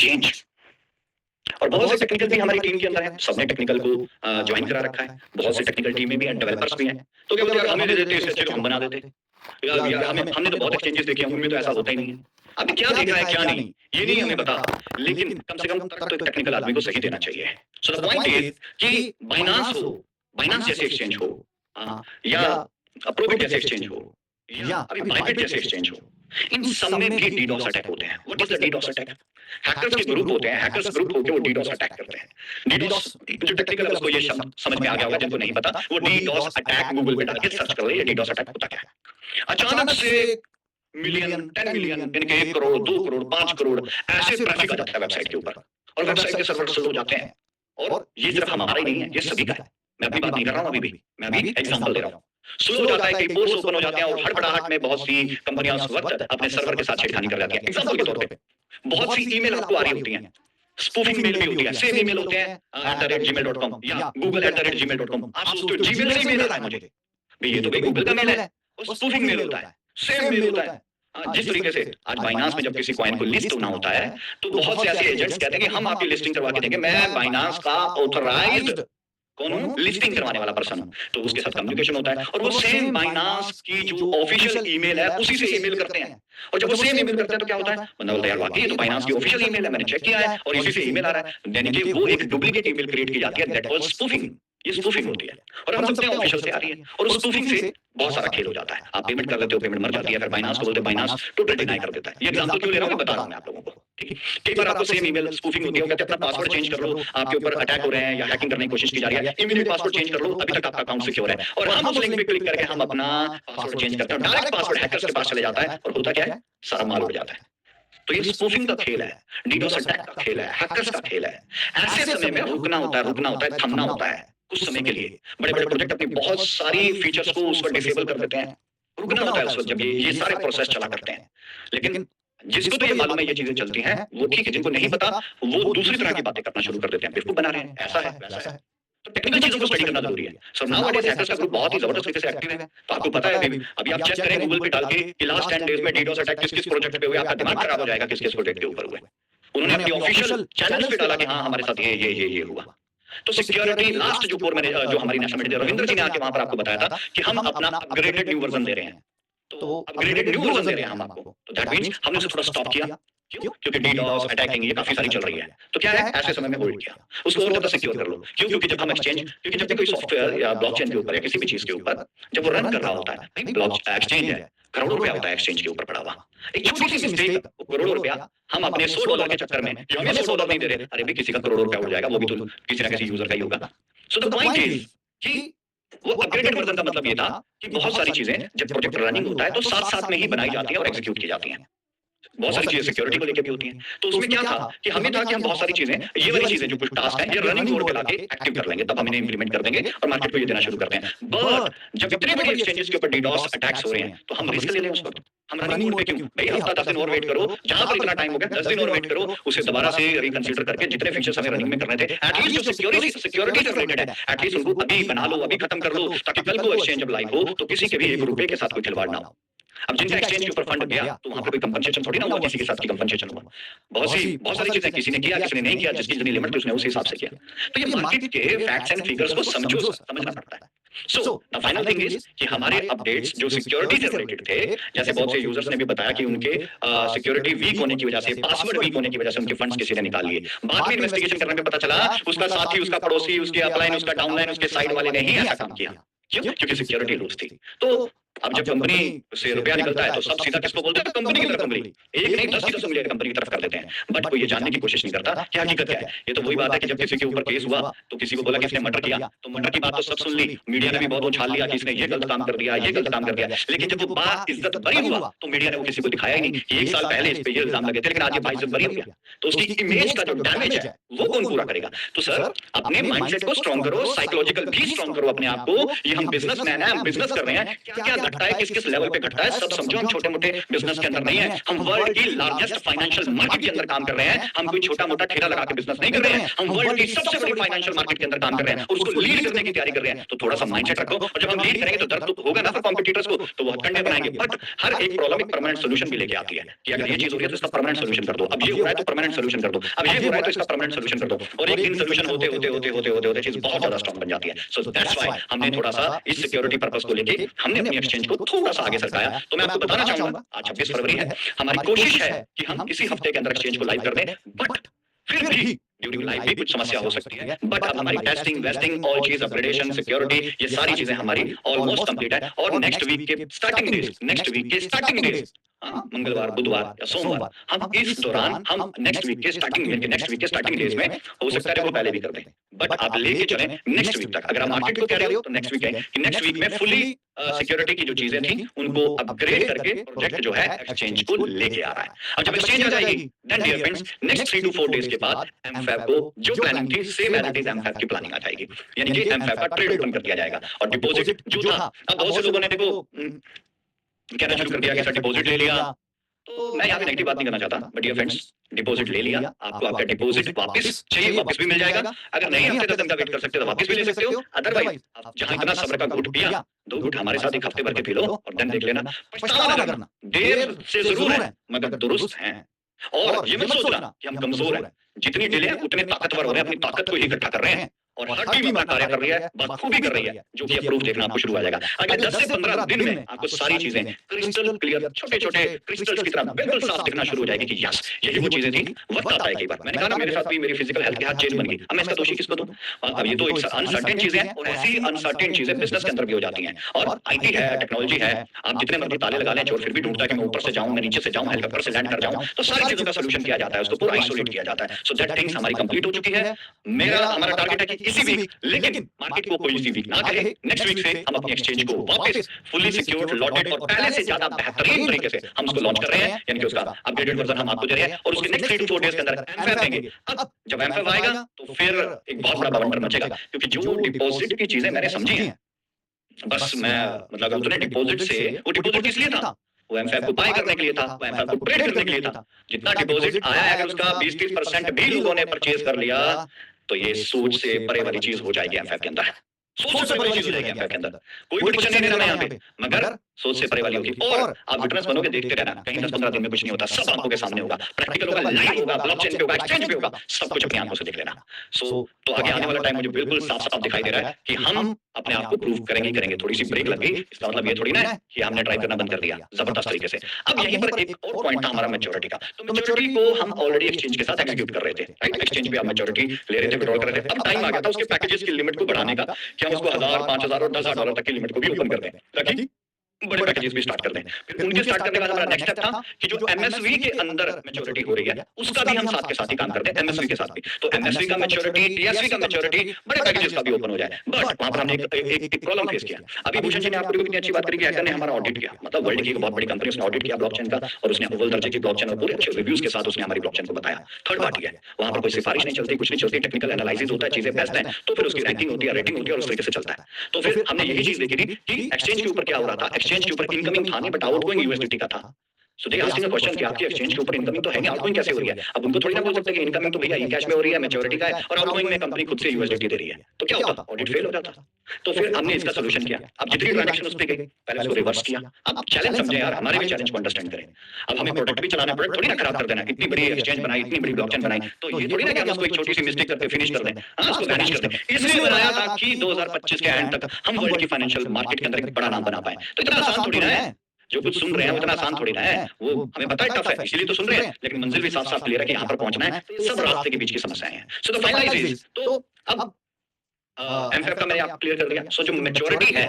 Exchange. और बहुत से टेक्निकल भी हमारी टीम के अंदर है, सबने टेक्निकल को ज्वाइन करा रखा है, बहुत से टेक्निकल टीम में भी डेवलपर्स भी हैं। तो क्या बोलते हैं, यार हमें दे देते इससे अच्छे तो हम बना देते। यार हमने तो बहुत एक्सचेंजेस देखे हैं, उनमें तो ऐसा होता ही नहीं है। अभी क्या देखा है क्या नहीं ये नहीं हमें पता, लेकिन कम से कम तक तो टेक्निकल आदमी को सही देना चाहिए। सो द पॉइंट इज कि बाइनांस हो, बाइनांस जैसे एक्सचेंज हो, या प्रोबिट जैसे एक्सचेंज हो, या अभी बाइबिट जैसे एक्सचेंज हो, इन सब में भी डीडोस अटैक होते हैं। What is the DDoS attack? Hackers के ग्रुप होते हैं, हैकर्स ग्रुप होकर वो डीडोस अटैक करते हैं। डीडोस जो टेक्निकल है उसको ये शब्द समझ में आ गया होगा, जिनको नहीं पता वो डीडोस अटैक गूगल पे डाल के सर्च कर ले, ये डीडोस अटैक होता क्या है। अचानक से मिलियन, 10 मिलियन, यानी कि 1 करोड़, 2 करोड़, 5 करोड़ ऐसे ट्रैफिक आ जाता है वेबसाइट के ऊपर, और वेबसाइट के सर्वर स्लो हो जाते हैं। और ये सिर्फ हमारा ही नहीं है, ये सभी का है। मैं अपनी बात नहीं कर रहा हूं अभी भी, मैं अभी एग्जांपल दे रहा हूं। स्लो हो जाता है कि पोर्ट्स ओपन हो जाते हैं और हड़बड़ाहट में बहुत सी कंपनियां उस वक्त अपने सर्वर के साथ छेड़खानी कर जाती हैं। एग्जांपल के तौर पे बहुत सी ईमेल आपको आ रही होती हैं, स्पूफिंग मेल भी होती है, सेम ईमेल होते हैं @gmail.com या google@gmail.com। आप सोचते हो जीमेल से ईमेल आ रहा है मुझे, भाई ये तो भाई गूगल का मेल है, वो स्पूफिंग मेल होता है, सेम मेल होता है। जिस तरीके से आज बाइनांस में जब किसी कॉइन को लिस्ट होना होता है तो बहुत से ऐसे एजेंट्स कहते हैं कि हम आपकी लिस्टिंग करवा के देंगे, मैं बाइनांस का ऑथराइज्ड कौन हूं, लिस्टिंग करवाने वाला पर्सन हूं। तो उसके साथ कम्युनिकेशन होता है और वो सेम बाइनांस की जो ऑफिशियल ईमेल है उसी से ईमेल करते हैं। और जब वो सेम ईमेल करते हैं तो क्या होता है, बंदा बोलता है यार वाकई ये तो बाइनांस की ऑफिशियल ईमेल है, मैंने चेक किया है और इसी से ईमेल आ रहा है, यानी कि वो एक डुप्लीकेट ईमेल क्रिएट की जाती है, दैट वाज स्पूफिंग। ये स्पूफिंग होती है और हम समझते हैं ऑफिशियल से आ रही है, और उस स्पूफिंग से बहुत सारा खेल हो जाता है। आप पेमेंट कर लेते हो, पेमेंट मर जाती है, फिर बाइनांस को बोलते हैं, बाइनांस टोटल डिनाई कर देता है। ये एग्जांपल क्यों ले रहा हूं, बता रहा हूं मैं आप लोगों को, ठीक है। कई बार आपको सेम ईमेल स्पूफिंग होती है, कहते हैं अपना पासवर्ड चेंज कर लो, आपके ऊपर अटैक हो रहे हैं या हैकिंग करने की कोशिश की जा रही है, इमीडिएट पासवर्ड चेंज कर लो, अभी तक आपका अकाउंट सिक्योर है। और हम उस लिंक पे क्लिक करके हम अपना पासवर्ड चेंज करते हैं, डायरेक्ट पासवर्ड हैकर्स के पास चले जाता है और होता क्या है, सारा माल उड़ जाता है। तो ये स्पूफिंग का खेल है, डीडोस अटैक का खेल है, हैकर्स का खेल है। ऐसे समय में रुकना होता है, थमना होता है कुछ समय के लिए। बड़े-बड़े प्रोजेक्ट अपनी बहुत सारी फीचर्स को उस पर डिसेबल कर देते हैं, रुकना होता है उस वक्त जब ये सारे प्रोसेस चला करते हैं। लेकिन जिसको तो ये मालूम है ये चीजें चलती हैं वो ठीक है, जिनको नहीं पता वो दूसरी तरह की बातें करना शुरू कर देते हैं, बेवकूफ बना रहे हैं, ऐसा है वैसा है। तो टेक्निकल चीजों को स्टडी करना जरूरी है। सो नाउअडेज हैकर्स का ग्रुप बहुत ही जबरदस्त तरीके से एक्टिव है। तो आपको पता है अभी आप चेक करें गूगल पे डाल के कि लास्ट 10 डेज में डीडोस अटैक किस-किस प्रोजेक्ट पे हुए, आपका दिमाग खराब हो जाएगा किस-किस प्रोजेक्ट के ऊपर हुए। उन्होंने अपनी ऑफिशियल चैनल्स पे डाला कि हाँ हमारे साथ ये हुआ। तो सिक्योरिटी लास्ट जो कोर मैनेजर जो हमारी नेशनल मैनेजर रविंद्र जी ने आके वहां पर आपको बताया था कि हम अपना अपग्रेडेड न्यू वर्जन दे रहे हैं। तो अपग्रेडेड न्यू वर्जन दे रहे हैं हम आपको, तो दैट मींस हमने उसे थोड़ा स्टॉप किया। क्यों? क्योंकि डीडोस अटैकिंग ये काफी सारी चल रही है। तो क्या है, ऐसे समय में होल्ड किया, उसको और ज्यादा सिक्योर कर लो। क्यों? क्योंकि जब हम एक्सचेंज, क्योंकि जब भी कोई सॉफ्टवेयर या ब्लॉकचेन के ऊपर या किसी भी चीज के ऊपर जब वो रन कर रहा होता है, भाई ब्लॉक एक्सचेंज है, करोड़ों रुपया होता है एक्सचेंज के ऊपर पड़ा हुआ। एक छोटी सी मिस्टेक करोड़ों रुपया हम अपने $100 के चक्कर में, जो हमें $100 नहीं दे रहे, अरे भाई किसी का करोड़ों रुपया उड़ जाएगा, वो भी तो किसी ना किसी यूजर का ही होगा। सो द पॉइंट इज कि वो अपग्रेडेड वर्जन का मतलब ये था कि बहुत सारी चीजें जब प्रोजेक्ट रनिंग होता है तो साथ-साथ में ही बनाई जाती है और एग्जीक्यूट की जाती हैं। बहुत सारी चीजें सिक्योरिटी को लेके भी होती हैं। तो उसमें क्या था कि हमें था कि हम बहुत सारी चीजें, ये वाली चीजें जो कुछ टास्क हैं, ये रनिंग मोड पे लाके एक्टिव कर लेंगे, तब हम इन्हें इंप्लीमेंट कर देंगे और मार्केट को ये देना शुरू करते हैं। बट जब इतने बड़े एक्सचेंजेस के ऊपर डीडोस अटैक्स हो रहे हैं, तो हम रिस्क ले लें उस वक्त। हम रनिंग मोड पे क्यों? भाई हफ्ता 10 दिन और वेट करो, जहां पर इतना टाइम हो गया 10 दिन और वेट करो, उसे दोबारा से रिकंसीडर करके जितने फीचर्स हमें रनिंग में करने थे, एटलीस्ट जो सिक्योरिटी से रिलेटेड है, एटलीस्ट उनको अभी बना लो, अभी खत्म कर लो, ताकि कल को एक्सचेंज जब लाइव हो तो किसी के भी एक रुपए के साथ कोई खिलवाड़ ना हो। अब जिनका एक्सचेंज के ऊपर फंड गया तो वहां पे कोई कंपनसेशन थोड़ी ना हुआ, किसी के साथ की कंपनसेशन हुआ। बहुत सारी चीजें किसी ने किया, किसी ने नहीं किया, जिसकी जितनी लिमिट थी उसने उस हिसाब से किया। तो ये मार्केट के फैक्ट्स एंड फिगर्स को समझना पड़ता है। So the final thing is कि हमारे अपडेट्स जो सिक्योरिटी से रिलेटेड थे, जैसे बहुत से यूजर्स ने भी बताया कि उनके सिक्योरिटी वीक होने की वजह से, पासवर्ड वीक होने की वजह से उनके फंड्स किसी ने निकाल लिए। बाद में इन्वेस्टिगेशन करने में पता चला उसका साथी, उसका पड़ोसी, उसके अपलाइन, उसका डाउनलाइन, उसके साइड वाले ने ही ऐसा काम किया। क्यों? क्योंकि सिक्योरिटी लूज थी। तो अब जब कंपनी से रुपया निकलता है तो सब सीधा किसको बोलते हैं, कंपनी की तरफ कंपनी, एक नहीं 10 की 10 उंगलियां कंपनी की तरफ कर देते हैं। बट कोई ये जानने की कोशिश नहीं करता कि हकीकत क्या है। ये तो वही बात है कि जब किसी के ऊपर केस हुआ तो किसी को बोला कि इसने मर्डर किया, तो मर्डर की बात तो सब सुन ली, मीडिया ने भी बहुत उछाल लिया कि इसने ये गलत काम कर दिया, ये गलत काम कर दिया। लेकिन जब वो बात इज्जत बरी हुआ तो मीडिया ने वो किसी को दिखाया ही नहीं कि 1 साल पहले इस पे ये इल्जाम लगे थे, लेकिन आज ये भाई इज्जत बरी हो गया। तो उसकी इमेज का जो डैमेज है वो कौन पूरा करेगा? तो सर अपने माइंडसेट को स्ट्रांग करो, साइकोलॉजिकल भी स्ट्रांग करो अपने आप को। ये हम बिजनेसमैन हैं, हम बिजनेस कर रहे हैं, क्या-क्या घटता है, किस-किस लेवल पे घटता है, सब समझो। हम छोटे-मोटे बिज़नेस के अंदर नहीं है, हम वर्ल्ड की लार्जेस्ट फाइनेंशियल मार्केट के अंदर काम कर रहे हैं। हम कोई छोटा-मोटा ठेला लगा के बिज़नेस नहीं कर रहे हैं, हम वर्ल्ड की सबसे बड़ी फाइनेंशियल मार्केट के अंदर काम कर रहे हैं और उसको लीड करने की तैयारी कर रहे हैं। तो थोड़ा-सा माइंडसेट रखो, और जब हम लीड करेंगे तो दर्द तो होगा ना फिर कॉम्पिटिटर्स को, तो वो हथकंडे बनाएंगे। बट हर एक प्रॉब्लम एक परमानेंट सॉल्यूशन भी लेके आती है कि अगर ये चीज़ हो रही है तो इसका परमानेंट सॉल्यूशन कर दो। अब ये हो रहा है तो परमानेंट सॉल्यूशन कर दो, अब ये हो रहा है तो इसका परमानेंट सॉल्यूशन कर दो, और एक दिन सॉल्यूशन होते चीज़ बहुत ज़्यादा स्ट्रांग बन जाती है। सो दैट्स व्हाई हमने थोड़ा-सा इस सिक्योरिटी पर्पस को लेके हमने अपनी एक्सचेंज को थोड़ा-सा आगे सरकाया। तो मैं आपको बताना चाहूँगा, आज 26 फरवरी है, हमारी कोशिश है कि हम इसी हफ्ते के अंदर एक्सचेंज को लाइव कर दें, बट फिर भी ड्यूरिंग लाइव भी कुछ समस्या हो सकती है। बट अब हमारी टेस्टिंग, वेस्टिंग, ऑल चीज़, अपग्रेडेशन, सिक्योरिटी, ये सारी चीज़ें हमारी ऑलमोस्ट कंप्लीट है। और नेक्स्ट वीक के स्टार्टिंग डेज़ मंगलवार, बुधवार या सोमवार, हम इस दौरान हम नेक्स्ट वीक के स्टार्टिंग डेज़ में हो सकता है वो पहले भी कर दें। बट आप लेके चलें नेक्स्ट वीक तक। अगर आप मार्केट को कह रहे हो तो नेक्स्ट वीक है कि नेक्स्ट वीक में फुली सिक्योरिटी की जो चीज़ें थी उनको अपग्रेड करके प्रोजेक्ट जो है एक्सचेंज को लेके आ रहा है। अब जब एक्सचेंज आ जाएगी, then dear friends, next 3 to 4 days के बाद एमफैब को जो प्लानिंग थी सेम एज़ इट इज़ एमफैब की प्लानिंग आ जाएगी। यानी कि एमफैब का ट्रेड ओपन कर दिया जाएगा और डिपॉजिट जो था, अब बहुत से लोगों ने देखो कहना शुरू कर दिया कि सर डिपॉजिट ले लिया। तो मैं यहाँ पे नेगेटिव बात नहीं करना चाहता, बट डियर फ्रेंड्स, डिपॉजिट ले लिया, आपको आपका डिपॉजिट वापस चाहिए, वापस भी मिल जाएगा। अगर नहीं हफ्ते 10 दिन का वेट कर सकते हो तो वापस भी ले सकते हो। अदरवाइज आप जहाँ इतना सब्र का घूंट पिया, 2 घूंट हमारे साथ एक हफ्ते भर के पी लो और देन देख लेना। पछतावा ना करना, देर से जरूर है मगर दुरुस्त है। और ये मत सोचना कि हम कमजोर हैं, जितनी डिले है उतने ताकतवर हो रहे हैं, अपनी ताकत को ही इकट्ठा कर रहे हैं और हर टीम अपना कार्य कर रही है, बखूबी कर रही है, जो कि प्रूफ देखना आपको शुरू आ जाएगा। अगले 10 से 15 दिन में आपको सारी चीजें क्रिस्टल क्लियर, छोटे-छोटे क्रिस्टल्स की तरह बिल्कुल साफ दिखना शुरू हो जाएगी कि यस, यही वो चीजें थी। वक्त आता है कई बार, मैंने कहा ना मेरे साथ भी मेरी फिजिकल हेल्थ के हाथ चेंज बन गई। अब मैं इसका दोषी किसको दूं? अब ये तो एक अनसर्टेन चीजें हैं और ऐसी अनसर्टेन चीजें बिजनेस के अंदर भी हो जाती हैं। और आईटी है, टेक्नोलॉजी है, आप जितने मर्जी ताले लगा लें, चोर फिर भी ढूंढता है कि मैं ऊपर से जाऊं, मैं नीचे से जाऊं, हेलीकॉप्टर से लैंड कर जाऊं, तो सारी चीजों का सॉल्यूशन किया जाता है, उसको पूरा आइसोलेट किया जाता है। सो दैट थिंग्स हमारी कंप्लीट हो चुकी है। हमारा टारगेट है कि इसी वीक, लेकिन मार्केट को कोई इसी वीक ना कहे, नेक्स्ट वीक से हम अपनी एक्सचेंज को वापस फुली सिक्योर्ड, लॉटेड और पहले से ज्यादा बेहतरीन तरीके से हम उसको लॉन्च कर रहे हैं। यानी कि उसका अपग्रेडेड वर्जन हम आपको दे रहे हैं और उसके नेक्स्ट 3 टू 4 डेज के अंदर एमफैब देंगे। अब जब एमफैब आएगा तो फिर एक बहुत बड़ा बवंडर मचेगा, क्योंकि जो डिपॉजिट की चीजें मैंने समझी हैं, बस मैं मतलब उतने डिपॉजिट से, वो डिपॉजिट किस लिए था? वो एमफैब को बाय करने के लिए था, वो एमफैब को ट्रेड करने के लिए था। जितना डिपॉजिट आया है अगर उसका 20-30% भी लोगों ने परचेज कर लिया तो ये सोच से परे वाली चीज हो जाएगी एमफैब के अंदर। सोच से परे वाली चीज हो जाएगी एमफैब के अंदर। कोई प्रेडिक्शन नहीं दे रहा मैं यहाँ पे, मगर सोच से परे वाली होगी। और आप विटनेस बनोगे, देखते रहना, कहीं 10-15 दिन में कुछ नहीं होता, सब आंखों के सामने होगा, प्रैक्टिकल होगा, लाइव होगा, ब्लॉकचेन पे होगा, एक्सचेंज पे होगा, सब कुछ अपनी आंखों से देख लेना। तो आगे आने वाला टाइम मुझे बिल्कुल साफ-साफ दिखाई दे रहा है कि हम अपने आप को प्रूव करेंगे। थोड़ी सी ब्रेक लग गई, इसका मतलब ये थोड़ी ना है कि हमने ट्राई करना बंद कर दिया जबरदस्त तरीके से। अब यहीं पर एक और पॉइंट था हमारा मैच्योरिटी का। तो मैच्योरिटी को हम ऑलरेडी एक्सचेंज के साथ एग्जीक्यूट कर रहे थे, राइट? एक्सचेंज पे आप मैच्योरिटी ले रहे थे, विड्रॉल कर रहे थे। अब टाइम आ गया था उसके पैकेजेस की लिमिट को बढ़ाने का कि हम उसको 1000, 5000 और 10,000 डॉलर तक की लिमिट को भी ओपन कर दें, ताकि बड़े पैकेजेस भी स्टार्ट कर दें। फिर उनके स्टार्ट करने के बाद हमारा नेक्स्ट स्टेप था कि जो एमएसवी के अंदर मैच्योरिटी हो रही है उसका भी हम साथ के साथ ही काम करते हैं, एमएसवी के साथ भी। तो एमएसवी का मैच्योरिटी, टीएसवी का मैच्योरिटी, बड़े पैकेजेस का भी ओपन हो जाए। बट वहां पर हमने एक प्रॉब्लम फेस किया। अभी भूषण जी ने आपको कितनी अच्छी बात करी कि हैकर ने हमारा ऑडिट किया, मतलब वर्ल्ड की एक बहुत बड़ी कंपनी, उसने ऑडिट किया ब्लॉकचेन का और उसने अव्वल दर्जे की ब्लॉकचेन और पूरे अच्छे रिव्यूज के साथ उसने हमारी ब्लॉकचेन को बताया। थर्ड पार्टी है, वहां पर कोई सिफारिश नहीं चलती, कुछ नहीं चलती, टेक्निकल एनालिसिस होता है, चीजें बेस्ट है, तो फिर उसकी रैंकिंग होती है, रेटिंग होती है और उस तरीके से चलता है। तो फिर हमने यही चीज देखी थी कि एक्सचेंज के ऊपर क्या हो रहा था। एक्सचेंज के ऊपर इनकमिंग था नहीं, बट आउटगोइंग यूएसडीटी का था। सो दे आस्किंग अ क्वेश्चन कि आपकी एक्सचेंज के ऊपर इनकमिंग तो है नहीं, आउटगोइंग कैसे हो रही है? अब उनको थोड़ी ना बोल सकते कि इनकमिंग तो भैया ई कैश में हो रही है, मैच्योरिटी का है, और आउटगोइंग में कंपनी खुद से यूएसडीटी दे रही है, तो क्या होता? ऑडिट फेल हो जाता। तो फिर हमने इसका सॉल्यूशन किया। अब जितनी ट्रांजैक्शन उस पे गई, पहले उसको रिवर्स किया। अब चैलेंज समझे यार, हमारे भी चैलेंज को अंडरस्टैंड करें। अब हमें प्रोडक्ट भी चलाना है, प्रोडक्ट थोड़ी ना खराब कर देना। इतनी बड़ी एक्सचेंज बनाई, इतनी बड़ी ब्लॉकचेन बनाई, तो ये थोड़ी ना कि हम उसको एक छोटी सी मिस्टेक करके फिनिश कर दें, हां, उसको वैनिश कर दें। इसलिए बनाया था कि 2025 के एंड तक हम वर्ल्ड की फाइनेंशियल मार्केट के अंदर एक बड़ा नाम बना पाएं। तो इतना आसान थोड़ी ना है, जो कुछ सुन रहे हैं वो इतना आसान थोड़ी ना है। वो हमें पता है टफ है, इसीलिए तो सुन रहे हैं, लेकिन मंजिल भी साफ-साफ क्लियर है कि यहाँ पर पहुंचना है। तो ये सब रास्ते के बीच की समस्याएं हैं। सो द फाइनलाइज इज, तो अब एमफैब का मैंने आप क्लियर कर दिया। सो जो मैच्योरिटी है,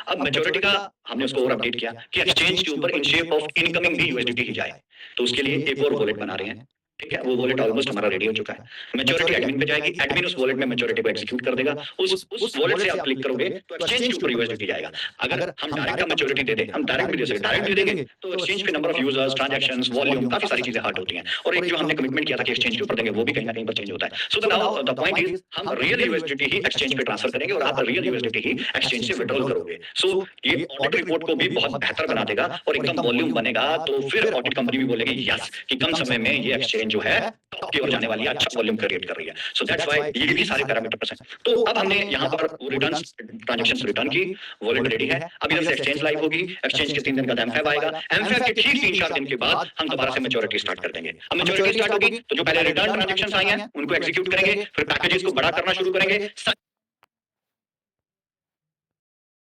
अब मैच्योरिटी का हमने उसको और अपडेट किया कि एक्सचेंज के ऊपर इन शेप ऑफ इनकमिंग भी यूएसडीटी ही जाए। तो उसके लिए एक और वॉलेट बना रहे हैं, ठीक है, वो वॉलेट ऑलमोस्ट हमारा रेडी हो चुका है। मैच्योरिटी एडमिन पे जाएगी, एडमिन उस वॉलेट में मैच्योरिटी को एग्जीक्यूट कर देगा। उस वॉलेट से आप क्लिक करोगे तो एक्सचेंज के ऊपर यूएसडीटी जाएगा। अगर हम डायरेक्ट का मैच्योरिटी दे दें, हम डायरेक्ट भी दे सकते हैं, डायरेक्ट भी देंगे तो एक्सचेंज पे number of users, transactions, volume, काफी सारी चीजें हर्ट होती हैं। और एक जो हमने कमिटमेंट किया था कि एक्सचेंज के ऊपर देंगे, वो भी कहीं न कहीं पर चेंज होता है। So now the point is हम रियल यूएसडीटी ही एक्सचेंज पे ट्रांसफर करेंगे और आप रियल यूएसडीटी ही एक्सचेंज से विथड्रॉल करोगे। सो ये ऑडिट रिपोर्ट को भी बहुत बेहतर बना देगा और एकदम वॉल्यूम बनेगा, तो फिर ऑडिट कंपनी भी बोलेगी यस कि कम समय में ये एक्सचेंज जो है टॉप की ओर जाने वाली है, अच्छा वॉल्यूम क्रिएट कर रही है। सो दैट्स व्हाई ये भी सारे पैरामीटर्स हैं। तो अब हमने यहाँ पर वो रिटर्न्स, ट्रांजैक्शंस रिटर्न की, वॉलेट रेडी है। अब इधर से एक्सचेंज लाइव होगी, एक्सचेंज के 3 दिन का एमफैब आएगा, एमफैब के ठीक 3-4 दिन के बाद हम दोबारा से मैच्योरिटी स्टार्ट कर देंगे। अब मैच्योरिटी स्टार्ट होगी तो जो पहले रिटर्न ट्रांजैक्शंस आई हैं उनको एग्जीक्यूट करेंगे, फिर पैकेजेस को बड़ा करना शुरू करेंगे।